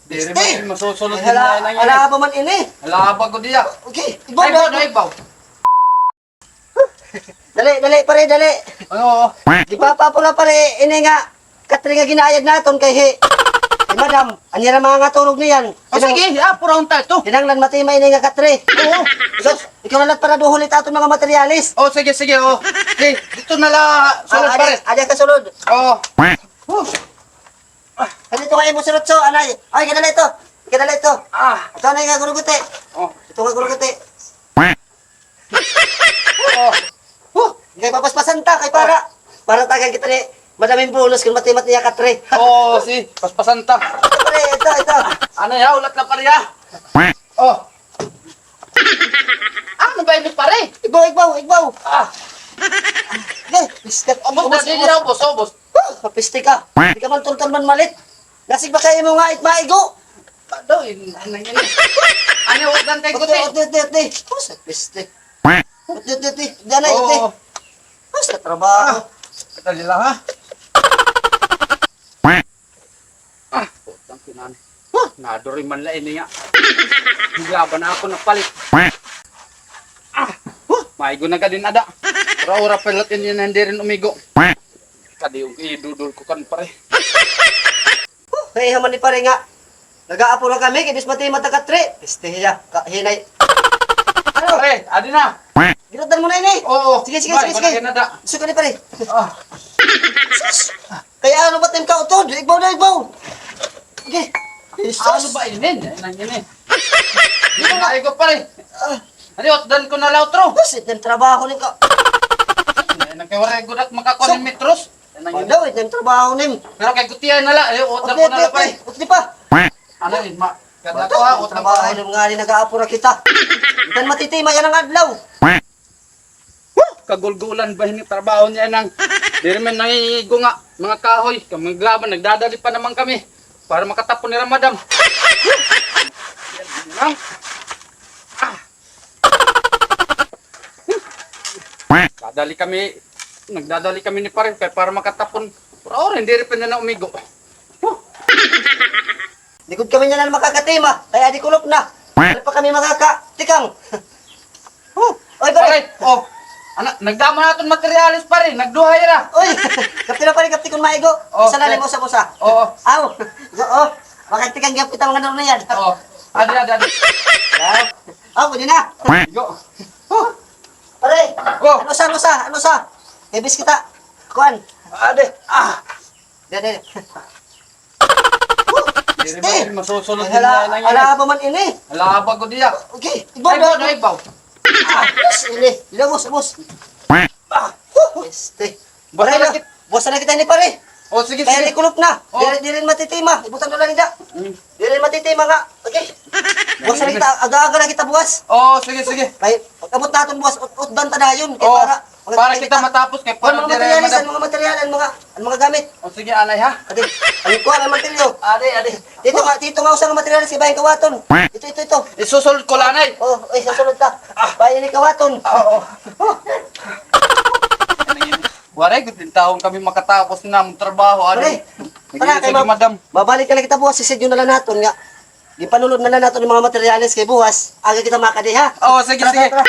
Diri Stay. man masusunod din Hala, na hala pa man ini. Hala ba ko diya. Okay, Ay, ibaw ba, ibaw. Dali, pare, dali. Oo. Di pa pula pare, ini nga. Katri nga ginayag naton kay he. Eh, madam, anya na mga nga turog niyan. O sige, purong tayo to. Dinanglan matima ini nga katri. Oo. Ikaw na lang para duhulit aton mga materialis. Oh, sige, sige, oh. Okay, dito na la, sulod pare. Ada ka sulod. Oo. Dito kayo mo sulod so, anay. Ay, kadala ito. Kadala ito. Ito na nga guruguti. Oh. Ito nga guruguti. Oh. Kay papaspasan ta, kay para tagan kita ni madaming bonus kung matimat niya katri. Oh, si, paspasan ta. Pare, ito. Ano ya, ulat na pare ya. Oh. Ano ba ini pare? Igbaw. Biskat. Obos na din na, obos. Kapisti ka. Di ka man tultal man malit. Nasig ba kayo mo nga maigo? Ano ini? Ano wag dan tay guti? Uti. Pusa, pisti. Uti. Diyanay, uti. Oh. Pusa, trabaho. Katali lang ha. Putang kinan. Nadori man la ini nga. Laban na ako napalit. Maigo na ka din ada. Ora pelat ini hindi rin umigo. Kadi yung idudol ko kan pare. Kaya haman ni pare nga. Nag-aapo na kami, kidis mati matakatri. Pisti hiya, hinay. Ano? Pare, adi na. Ginutan mo na ini. Oo. Sige. Malaki na da. Suka ni pare. Ah. Kaya ano ba tim ka utod? Igbaw. Okay. Ano ba ini? Nang ini. Dito na igo pare. Adi dan ko na lautro. Pusit ng trabaho ni ka. Nagkawara gudak makakuha ng metros. Nang ini. Wala, ng trabaho nim. Pero kay gutiyan na la, dan ko na la pare. Utli pa. Ano yun, kada ko ha, utang Trabaho ko. nim nga ni nag-aapo na kita. Dan matitima yan ang adlaw. Kagulgulan ba yung trabaho niya nang di rin man nangigo nga, mga kahoy, kamaglaban, nagdadali pa naman kami para makatapon ni Ramadam. Yan, nagdadali kami ni Parin para makatapon. Pero hindi rin pa na umigo. Likod kami niya na makakatima, kaya di kulop na. Ano pa kami makakatikang. Oy, pare. Pare, anak, nagdama na itong materialis pa rin, nagduhay na. Oy, kapti na pare, kapti kung maigo. Isa na rin mo sa busa. Oo. Aw, oo. Makakatikang gyap kita mga na yan. Oo. Adi. Pwede na. Go. Pare, Oh. ano sa? Ibis kita. Kuan. Ade. Dede. Hindi rin masusunod din Hala pa man ini. Hala ba ko diya. Okay, ibaw. Ini, bos. Este. Basta na kit- Bos na kita ni pare. Oh, sige, Kaya sige. ni kulop na. Oh. Di rin matitima. Ibutan mo lang nida. Mm. Di rin matitima nga. Okay. Buwas na kita. Aga-aga na kita buwas. Oh, sige. Kaya pagkabot natin buwas. Utdan ta na yun. Kaya Oh, para para kita matapos kay para Mga dire materialis, madam. mga material, ang mga gamit. Oh, sige, anay ha. Ate, ang kuha ng martilyo. Ade. Dito nga usang materialis, iba yung kawaton. Ito. Isusulod ko lanay. Oh, ay, sasunod ka. Bayan ni kawaton. Oo. Waray, good din taong kami makatapos na ng trabaho. Pare, Nagiging kay sige, madam. babalik ka lang kita buwas, sisidyo na lang natin nga. Ipanulod na lang natin yung mga materialis kay buwas. Aga kita makadi ha. Oh, sige. Tara.